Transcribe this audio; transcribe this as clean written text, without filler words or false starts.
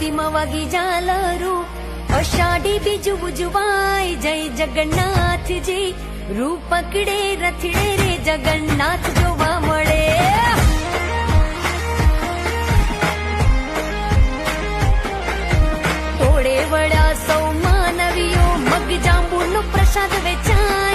આરતીમાં વાગી ઝાલરું, અષાઢી બીજું ઉજવાય, જય જગન્નાથજી. રૂપ પકડે રથડે રે જગન્નાથ જોવા મળે. ટોળે વળ્યા સૌ માનવીઓ, મગ જાંબુનો પ્રસાદ વેચાય.